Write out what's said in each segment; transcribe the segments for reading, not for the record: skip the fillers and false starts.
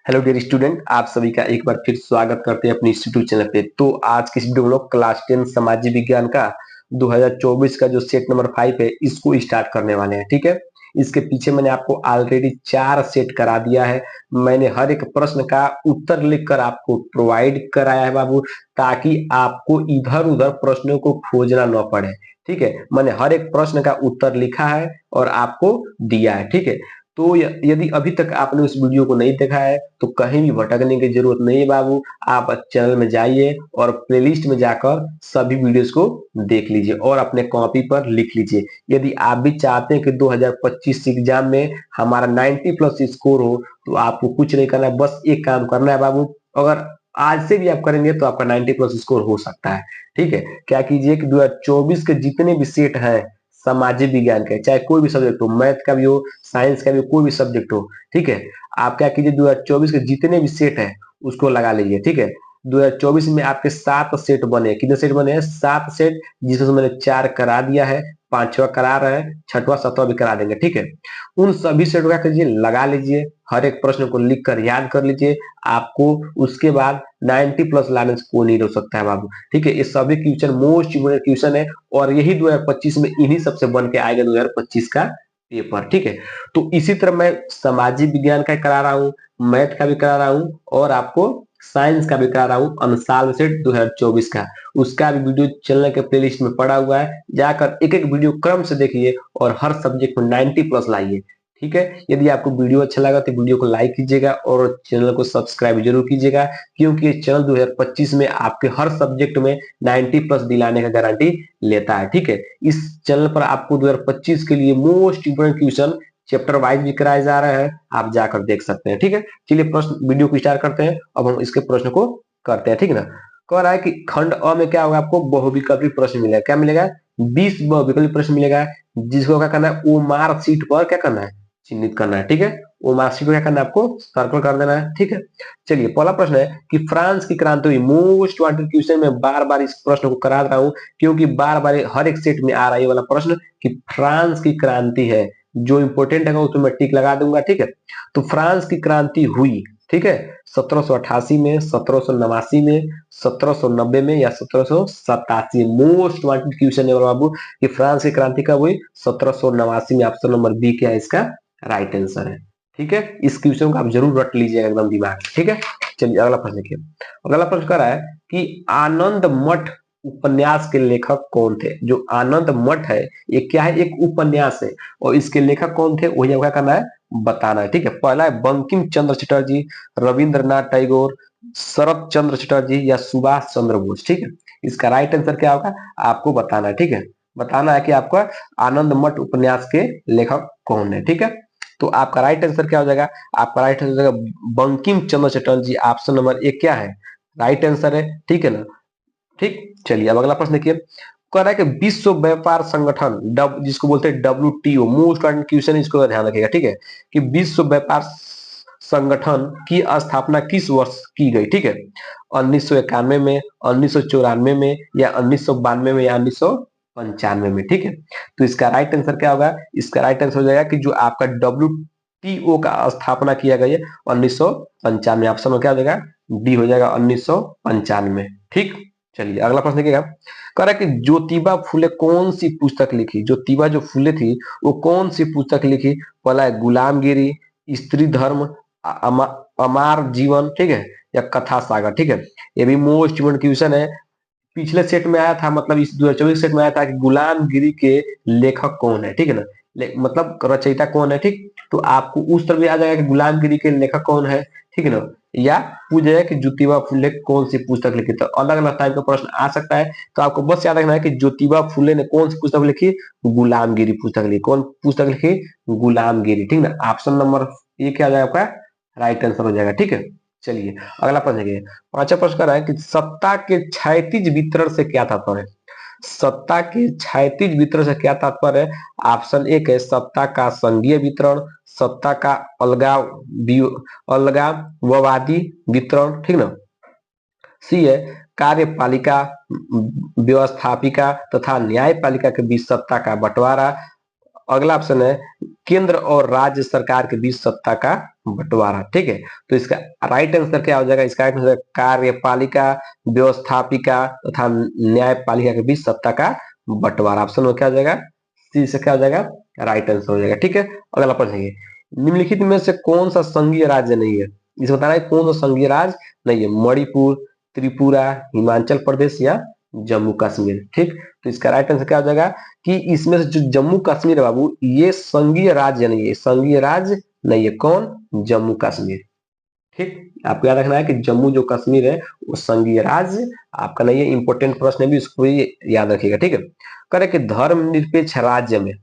Hello dear student, आप सभी का एक बार फिर स्वागत करते हैं अपने इंस्टीट्यूट चैनल पे। तो आज की इस वीडियो में लोग क्लास 10 सामाजिक विज्ञान का 2024 का जो सेट नंबर 5 है इसको स्टार्ट करने वाले हैं। ठीक है, इसके पीछे मैंने आपको ऑलरेडी 4 सेट करा दिया है। मैंने हर एक प्रश्न का उत्तर लिखकर आपको प्रोवाइड कराया है बाबू, ताकि आपको इधर उधर प्रश्नों को खोजना न पड़े। ठीक है, मैंने हर एक प्रश्न का उत्तर लिखा है और आपको दिया है। ठीक है, तो यदि अभी तक आपने उस वीडियो को नहीं देखा है तो कहीं भी भटकने की जरूरत नहीं है बाबू। आप चैनल में जाइए और प्लेलिस्ट में जाकर सभी वीडियोस को देख लीजिए और अपने कॉपी पर लिख लीजिए। यदि आप भी चाहते हैं कि 2025 एग्जाम में हमारा 90 प्लस स्कोर हो तो आपको कुछ नहीं करना है, बस एक काम करना है बाबू। अगर आज से भी आप करेंगे तो आपका 90 प्लस स्कोर हो सकता है। ठीक है, क्या कीजिए कि 2024 के जितने भी सेट हैं सामाजिक विज्ञान के, चाहे कोई भी सब्जेक्ट हो, मैथ का भी हो, साइंस का भी, कोई भी सब्जेक्ट हो, ठीक है, आप क्या कीजिए 2024 के जितने भी सेट है उसको लगा लीजिए। ठीक है, 2024 में आपके 7 सेट बने। कितने सेट बने हैं? 7 सेट, जिसमें से मैंने 4 करा दिया है, 5वां करा रहे हैं, 6वां 7वां भी करा देंगे। ठीक है, उन सभी सेट को क्या कीजिए, लगा लीजिए, हर एक प्रश्न को लिख कर याद कर लीजिए। आपको उसके बाद 90 प्लस लाने से कोई नहीं रोक सकता है बाबू। ठीक है, ये सभी क्वेश्चन मोस्ट इम्पोर्टेंट क्वेश्चन है और यही 2025 में इन्हीं सबसे बन के आएगा 2025 का पेपर। ठीक है, तो इसी तरह मैं सामाजिक विज्ञान का करा रहा हूँ, मैथ का भी करा रहा हूँ और आपको साइंस का भी करा रहा हूँ अनुसार सेट 2024 का। उसका भी वीडियो चैनल के प्लेलिस्ट में पड़ा हुआ है, जाकर एक एक वीडियो क्रम से देखिए और हर सब्जेक्ट में 90 प्लस लाइए। ठीक है, यदि आपको वीडियो अच्छा लगा तो वीडियो को लाइक कीजिएगा और चैनल को सब्सक्राइब जरूर कीजिएगा, क्योंकि ये चैनल 2025 में आपके हर सब्जेक्ट में 90 प्लस दिलाने का गारंटी लेता है। ठीक है, इस चैनल पर आपको 2025 के लिए most important question chapter wise भी कराए जा रहे हैं, आप जाकर देख सकते हैं। ठीक है, चलिए प्रश्न वीडियो को स्टार्ट करते हैं। अब हम इसके प्रश्न को करते हैं। ठीक है ना, कह रहा है कि खंड अ में क्या होगा, आपको बहुविकल्पी प्रश्न मिलेगा। क्या मिलेगा? 20 बहुविकल्पी प्रश्न मिलेगा, जिसको क्या करना है, ओ मार्क शीट पर क्या करना है, चिन्हित करना है। ठीक है, ओ मार्क शीट को क्या करना है, आपको सर्कल कर देना है। ठीक है, चलिए पहला प्रश्न है कि फ्रांस की क्रांति हुई। मोस्ट वांटेड क्वेश्चन में बार बार इस प्रश्न को करा रहा हूं, क्योंकि बार बार हर एक सेट में आ रहा है ये वाला प्रश्न कि फ्रांस की क्रांति है। जो इंपोर्टेंट है उसमें मैं टिक लगा दूंगा। ठीक है, तो फ्रांस की क्रांति हुई, ठीक है, 1788 में, 1789 में, 1790 में या 1787। मोस्ट वांटेड क्वेश्चन है बाबू कि फ्रांस की क्रांति कब हुई? 1789 में। ऑप्शन नंबर बी क्या है इसका राइट आंसर है। ठीक है, इस क्वेश्चन को आप जरूर रट लीजिएगा एकदम दिमाग में। ठीक है, चलिए अगला प्रश्न देखिए। अगला प्रश्न कर रहा है कि आनंद मठ उपन्यास के लेखक कौन थे। जो आनंद मठ है ये क्या है? एक उपन्यास है और इसके लेखक कौन थे वही आपको क्या करना है, बताना है। ठीक है, पहला है बंकिम चंद्र चटर्जी, रविंद्रनाथ टैगोर, शरत चंद्र चटर्जी या सुभाष चंद्र बोस। ठीक है, इसका राइट आंसर क्या होगा आपको बताना है। ठीक है, बताना है कि आपका आनंद मठ उपन्यास के लेखक कौन है। ठीक है, तो आपका राइट आंसर क्या हो जाएगा? आपका राइट आंसर हो जाएगा बंकिम चंद्र चटर्जी। ऑप्शन नंबर एक क्या है, राइट आंसर है। ठीक है ना, ठीक। चलिए अब अगला प्रश्न देखिए। कह रहा है कि विश्व व्यापार संगठन जिसको बोलते हैं WTO, मोस्ट इम्पोर्टेंट क्वेश्चन, इसको ध्यान रखिएगा। ठीक है, कि विश्व व्यापार संगठन की स्थापना किस वर्ष की गई? ठीक है, 1991 में, 1994 में या 1992 में या 1995 में। ठीक है, तो इसका राइट आंसर क्या होगा? इसका राइट आंसर हो जाएगा कि जो आपका WTO का स्थापना किया गया है 1995। ऑप्शन में क्या हो जाएगा? डी हो जाएगा 1995। ठीक, चलिए अगला प्रश्न देखिएगा। कह रहा है कि ज्योतिबा फुले कौन सी पुस्तक लिखी। ज्योतिबा जो फुले थी वो कौन सी पुस्तक लिखी? पहला है गुलामगिरी, स्त्री धर्म, अमा, अमार जीवन, ठीक है, या कथा सागर। ठीक है, ये भी मोस्ट इम्पोर्टेंट क्वेश्चन है। पिछले सेट में आया था, मतलब इस 2024 सेट में आया था कि गुलामगिरी के लेखक कौन है। ठीक है ना, मतलब रचयिता कौन है। ठीक, तो आपको उस तरह भी आ जाएगा कि गुलामगिरी के लेखक कौन है। ठीक है ना, या पूछ जाएगा कि ज्योतिबा फुले कौन सी पुस्तक लिखी। तो अलग अलग टाइप का प्रश्न आ सकता है, तो आपको बस याद रखना है कि ज्योतिबा फुले ने कौन सी पुस्तक लिखी? गुलामगिरी पुस्तक लिखी। कौन पुस्तक लिखी? गुलामगिरी। ठीक ना, ऑप्शन नंबर ये क्या आ जाएगा आपका राइट आंसर हो जाएगा। ठीक है, चलिए अगला प्रश्न देखिए। पांचवा प्रश्न कर रहा है कि सत्ता के क्षैतिज वितरण से क्या तात्पर्य है? सत्ता के क्षैतिज वितरण से क्या तात्पर्य है? ऑप्शन एक है सत्ता का संघीय वितरण, सत्ता का अलगाववादी वितरण, ठीक ना। सी है कार्यपालिका, व्यवस्थापिका तथा न्यायपालिका के बीच सत्ता का बंटवारा। अगला ऑप्शन है केंद्र और राज्य सरकार के बीच सत्ता का बंटवारा। ठीक है, तो इसका राइट आंसर क्या हो जाएगा? इसका राइट आंसर कार्यपालिका, व्यवस्थापिका तथा न्यायपालिका के बीच सत्ता का बंटवारा। ऑप्शन में क्या हो जाएगा? सी से क्या हो जाएगा? राइट आंसर हो जाएगा। ठीक है, अगला प्रश्न है निम्नलिखित में से कौन सा संघीय राज्य नहीं है? इसे बताना है कौन सा संघीय राज्य नहीं है। मणिपुर, त्रिपुरा, हिमाचल प्रदेश या जम्मू कश्मीर। ठीक, तो इसका राइट आंसर क्या हो जाएगा कि इसमें से जो जम्मू कश्मीर है बाबू, ये संघीय राज्य नहीं है, संघीय राज्य नहीं है। कौन? जम्मू कश्मीर। ठीक, आपको याद रखना है कि जम्मू जो कश्मीर है वो संघीय राज्य आपका नहीं है। इंपोर्टेंट प्रश्न है भी, उसको भी याद रखिएगा। ठीक है, करे कि धर्मनिरपेक्ष राज्य में,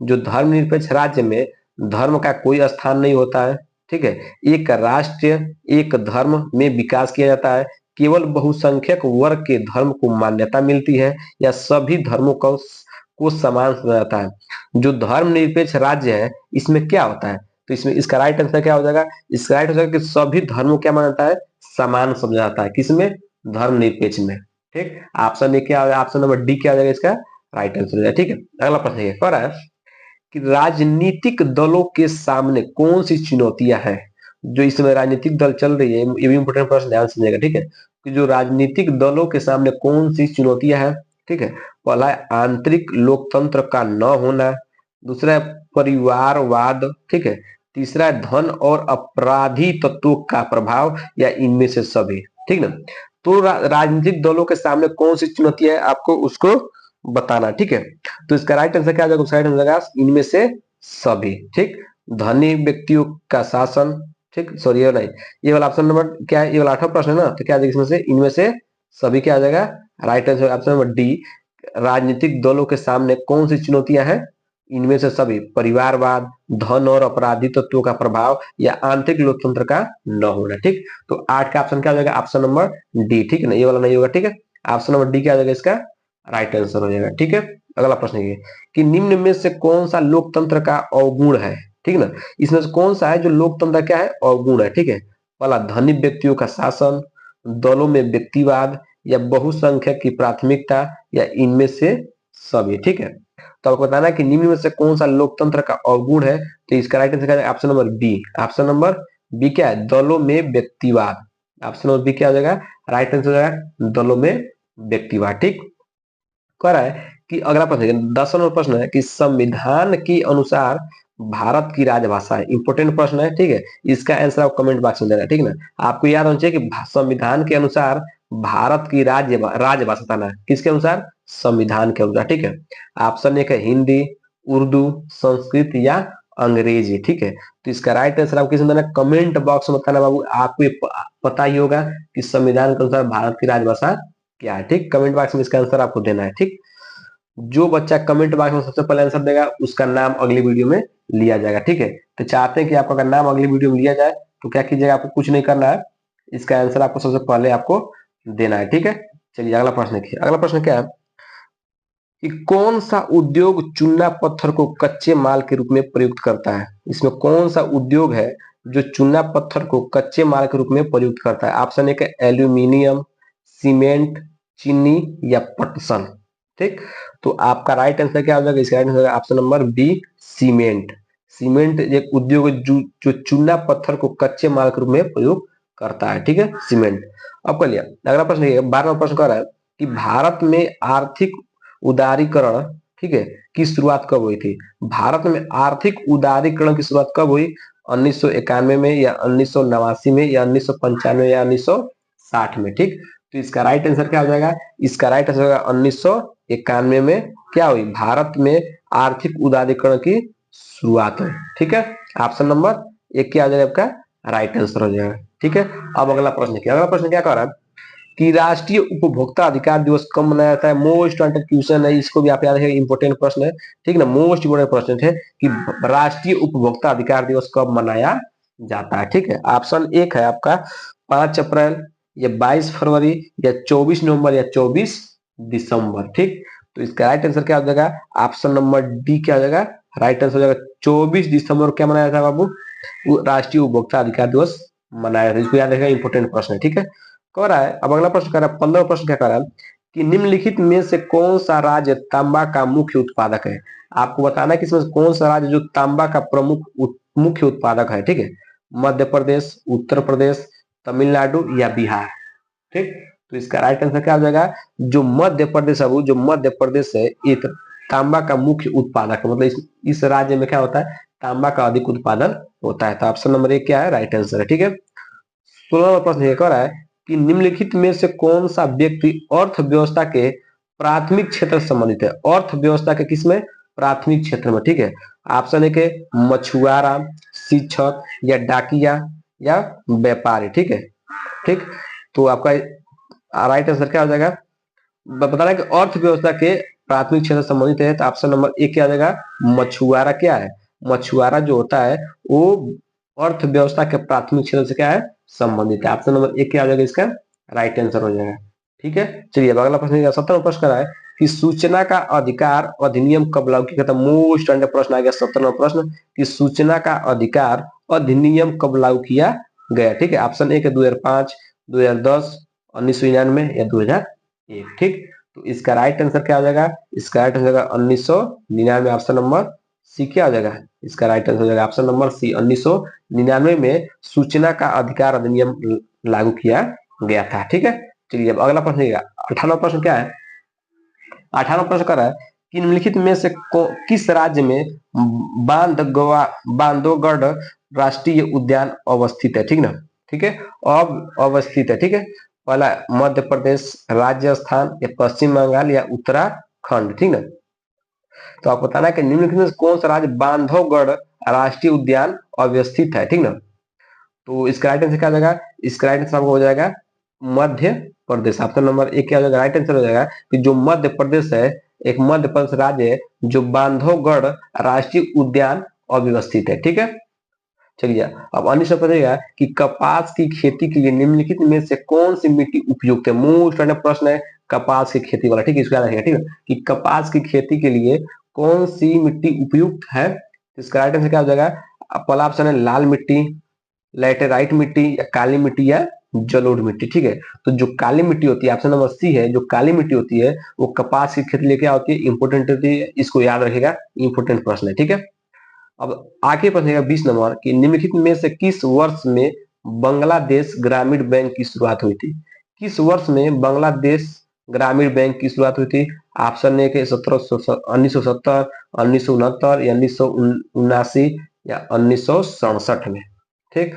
जो धर्मनिरपेक्ष राज्य में धर्म का कोई स्थान नहीं होता है। ठीक है, एक राष्ट्र एक धर्म में विकास किया जाता है, केवल बहुसंख्यक वर्ग के धर्म को मान्यता मिलती है या सभी धर्मों को समान समझा जाता है। जो धर्मनिरपेक्ष राज्य है इसमें क्या होता है? तो इसमें इसका राइट आंसर क्या हो जाएगा? इसका राइट हो जाएगा कि सभी धर्मों क्या माना जाता है? समान समझा जाता है। किसमें? धर्मनिरपेक्ष में। ठीक, ऑप्शन ए क्या हो जाएगा? ऑप्शन नंबर डी क्या हो जाएगा इसका राइट आंसर हो जाएगा। ठीक है, अगला प्रश्न है कह रहा है कि राजनीतिक दलों के सामने कौन सी चुनौतियां हैं? जो इस समय राजनीतिक दल चल रही है, ये भी इंपोर्टेंट प्रश्न, ध्यान समझिएगा। ठीक है, कि जो राजनीतिक दलों के सामने कौन सी चुनौतियां हैं? ठीक है, पहला है आंतरिक लोकतंत्र का न होना, दूसरा है परिवारवाद, ठीक है, तीसरा है धन और अपराधी तत्वों का प्रभाव या इनमें से सभी। ठीक ना, तो राजनीतिक दलों के सामने कौन सी चुनौतियां है आपको उसको बताना। ठीक है, तो इसका राइट आंसर क्या जाएगा? राइट आंसर इनमें से सभी। ठीक, धनी व्यक्तियों का शासन। ठीक, सॉरी ये नहीं, ये वाला ऑप्शन नंबर क्या है? ये वाला 8वां प्रश्न है ना, तो क्या इसमें से इनमें से सभी क्या आ जाएगा? Right answer option number D, राजनीतिक दलों के सामने कौन सी चुनौतियां हैं? इनमें से सभी, परिवारवाद, धन और अपराधी तत्वों का प्रभाव या आंतरिक लोकतंत्र का न होना। ठीक, तो 8 का ऑप्शन क्या हो जाएगा? Option number D. ठीक है ना, ये वाला नहीं होगा। ठीक है, ऑप्शन नंबर डी क्या आ जाएगा इसका राइट आंसर हो जाएगा। ठीक है, अगला प्रश्न ये कि निम्न में से कौन सा लोकतंत्र का अवगुण है? ठीक ना, इसमें से कौन सा है जो लोकतंत्र क्या है? अवगुण है। ठीक है, पहला धनी व्यक्तियों का शासन, दलों में व्यक्तिवाद या बहुसंख्यक की प्राथमिकता या इनमें से सभी। ठीक है, तो आपको बताना है कि निम्न में से कौन सा लोकतंत्र का अवगुण है। तो इसका right answer option number B. Option number B क्या है? दलों में व्यक्तिवाद। ऑप्शन नंबर बी क्या हो जाएगा? राइट आंसर हो जाएगा दलों में व्यक्तिवाद। ठीक, कह रहा है कि अगला प्रश्न है 10वां नंबर प्रश्न है कि संविधान के अनुसार भारत की राजभाषा है। इंपोर्टेंट प्रश्न है। ठीक है, इसका आंसर आप कमेंट बॉक्स में देना। ठीक है ना, आपको याद होना चाहिए कि संविधान के अनुसार भारत की राजभाषा था ना, किसके अनुसार? संविधान के अनुसार। ठीक है, ऑप्शन एक है हिंदी, उर्दू, संस्कृत या अंग्रेजी। ठीक है, तो इसका राइट आंसर आपको किसमें देना? कमेंट बॉक्स में बताना बाबू। आपको ये पता ही होगा कि संविधान के अनुसार भारत की राजभाषा क्या है। ठीक, कमेंट बॉक्स में इसका आंसर आपको देना है। ठीक, जो बच्चा कमेंट बॉक्स में सबसे पहले आंसर देगा उसका नाम अगली वीडियो में लिया जाएगा। ठीक है, तो चाहते हैं कि आपका नाम अगली वीडियो में लिया जाए तो क्या कीजिएगा? आपको कुछ नहीं करना है, इसका आंसर आपको सबसे पहले आपको देना है। ठीक है, चलिए अगला प्रश्न देखिए। अगला प्रश्न क्या है कि कौन सा उद्योग चूना पत्थर को कच्चे माल के रूप में प्रयुक्त करता है? इसमें कौन सा उद्योग है जो चूना पत्थर को कच्चे माल के रूप में प्रयुक्त करता है? ऑप्शन एक है एल्यूमिनियम, सीमेंट, चीनी या पटसन। ठीक, तो आपका राइट आंसर क्या हो जाएगा? इसका right answer option number B, cement. Cement एक उद्योग है जो चूना पत्थर को कच्चे माल के रूप में प्रयोग करता है। ठीक है, सीमेंट। अब कर लिया। अगला प्रश्न ये 12वां प्रश्न कर रहा है कि भारत में आर्थिक उदारीकरण, ठीक है, की शुरुआत कब हुई थी? भारत में आर्थिक उदारीकरण की शुरुआत कब हुई? 1991 में या 1989 में या 1995 या 1960 में? ठीक, तो इसका राइट आंसर क्या हो जाएगा? इसका राइट आंसर होगा 1991 में क्या हुई? भारत में आर्थिक उदारीकरण की शुरुआत हुई। ठीक है, ऑप्शन नंबर एक क्या हो जाएगा आपका? राइट आंसर हो जाएगा। ठीक है, अब अगला प्रश्न क्या? अगला प्रश्न क्या कह रहा है कि राष्ट्रीय उपभोक्ता अधिकार दिवस कब मनाया जाता है? मोस्ट वांटेड क्वेश्चन है, इसको भी आप याद रखिए, इंपोर्टेंट प्रश्न है। ठीक ना, मोस्ट इंपोर्टेंट प्रश्न है कि राष्ट्रीय उपभोक्ता अधिकार दिवस कब मनाया जाता है? ठीक है, ऑप्शन एक है आपका 5 अप्रैल या 22 फरवरी या 24 नवंबर या 24 दिसंबर। ठीक, तो इसका राइट आंसर क्या हो जाएगा? ऑप्शन नंबर डी क्या हो जाएगा? राइट आंसर हो जाएगा 24 दिसंबर। क्या मनाया था बाबू? राष्ट्रीय उपभोक्ता अधिकार दिवस मनाया था। इसको याद रखिएगा, इंपोर्टेंट प्रश्न है। ठीक है, कह रहा है। अब अगला प्रश्न कर रहा है 15वां प्रश्न क्या कर रहा है कि निम्नलिखित में से कौन सा राज्य तांबा का मुख्य उत्पादक है। आपको बताना है कि इसमें कौन सा राज्य जो तांबा का प्रमुख मुख्य उत्पादक है। ठीक है, मध्य प्रदेश, उत्तर प्रदेश, तमिलनाडु या बिहार। ठीक, तो इसका राइट आंसर क्या हो जाएगा, जो मध्य प्रदेश है, वो जो मध्य प्रदेश है ये तांबा का मुख्य उत्पादक है। मतलब इस राज्य में क्या होता है, तांबा का अधिक उत्पादन होता है। तो ऑप्शन नंबर 1 क्या है, राइट आंसर है। ठीक है, 16वां प्रश्न ये कह रहा है कि निम्नलिखित में से कौन सा व्यक्ति अर्थव्यवस्था के प्राथमिक क्षेत्र से संबंधित है। अर्थव्यवस्था के किसमें, प्राथमिक क्षेत्र में। ठीक है, ऑप्शन एक है मछुआरा, शिक्षक या डाकिया या व्यापारी। ठीक है, ठीक, तो आपका राइट आंसर क्या हो जाएगा, बता रहा है कि अर्थव्यवस्था के प्राथमिक क्षेत्र से संबंधित है। तो ऑप्शन नंबर 1 क्या हो जाएगा, मछुआरा। क्या है, मछुआरा जो होता है वो अर्थव्यवस्था के प्राथमिक क्षेत्र से क्या है, संबंधित है। ऑप्शन नंबर 1 क्या हो जाएगा, इसका राइट आंसर हो जाएगा। ठीक है, चलिए अब अगला प्रश्न, 17वां प्रश्न करा है कि सूचना का अधिकार अधिनियम कब लागू किया था। मोस्ट अंडर प्रश्न आ गया 17वां प्रश्न कि सूचना का अधिकार अधिनियम कब लागू किया गया। ठीक है, ऑप्शन 1 है 2005, 2010, 1999 या 2001। ठीक, तो इसका राइट आंसर क्या हो जाएगा, इसका right answer 1999। Option number C क्या हो जाएगा, इसका राइट आंसर हो जाएगा ऑप्शन नंबर सी। 1999 में सूचना का अधिकार अधिनियम लागू किया गया था। ठीक है, चलिए अब अगला प्रश्न, 18वां प्रश्न क्या है, 18वां प्रश्न कर रहा है कि निम्नलिखित में से किस राज्य में बांधवगढ़ राष्ट्रीय उद्यान अवस्थित है। ठीक ना, ठीक है, अब अवस्थित है। ठीक है, पहला मध्य प्रदेश, राजस्थान या पश्चिम बंगाल या उत्तराखंड। ठीक ना, तो आपको बताना है कि निम्नलिखित में से कौन सा राज्य बांधवगढ़ राष्ट्रीय उद्यान अवस्थित है। ठीक ना, तो इसका राइट आंसर क्या हो जाएगा, इसका राइट आंसर आपको हो जाएगा मध्य प्रदेश। ऑप्शन नंबर 1 क्या हो जाएगा, राइट आंसर हो जाएगा कि जो मध्य प्रदेश है, एक मध्य प्रदेश राज्य है जो बांधवगढ़ राष्ट्रीय उद्यान अव्यवस्थित है। ठीक है, चलिए अब अन्य सब बताइएगा कि कपास की खेती के लिए निम्नलिखित में से कौन सी मिट्टी उपयुक्त है। मोस्ट प्रश्न है कपास की खेती वाला। ठीक है, इसको याद रखिएगा। ठीक है, कि कपास की खेती के लिए कौन सी मिट्टी उपयुक्त है। इसका राइट आंसर क्या हो जाएगा, पहला ऑप्शन है लाल मिट्टी, लैटेराइट मिट्टी या काली मिट्टी या जलोढ़ मिट्टी। ठीक है, तो जो काली मिट्टी होती है, ऑप्शन नंबर सी है, जो काली मिट्टी होती है वो कपास की खेती लेके होती है, इंपोर्टेंट होती है, इसको याद रखिएगा, इंपोर्टेंट प्रश्न है। ठीक है, अब आगे प्रश्न है 20 नंबर कि निम्नलिखित में से किस वर्ष में बांग्लादेश ग्रामीण बैंक की शुरुआत हुई थी। किस वर्ष में बांग्लादेश ग्रामीण बैंक की शुरुआत हुई थी। ऑप्शन ए के 1970, 1969 या 1979 या 1967 में। ठीक,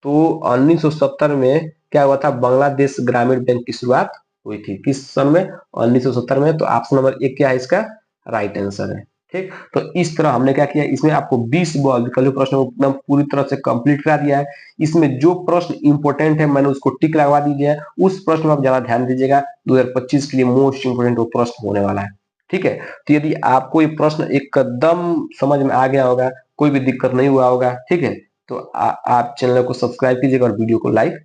तो 1970 में क्या हुआ था, बांग्लादेश ग्रामीण बैंक की शुरुआत हुई थी। किस सन में, 1970 में। तो ऑप्शन नंबर 1 क्या है, इसका राइट आंसर है। ठीक, तो इस तरह हमने क्या किया, इसमें आपको 20 विकल्प प्रश्न एकदम पूरी तरह से कंप्लीट करा दिया है। इसमें जो प्रश्न इंपोर्टेंट है मैंने उसको टिक लगवा दीजिए, उस प्रश्न में आप ज्यादा ध्यान दीजिएगा। 2025 के लिए मोस्ट इंपोर्टेंट वो प्रश्न होने वाला है। ठीक है, तो यदि आपको ये प्रश्न एकदम समझ में आ गया होगा, कोई भी दिक्कत नहीं हुआ होगा, ठीक है, तो आप चैनल को सब्सक्राइब कीजिएगा और वीडियो को लाइक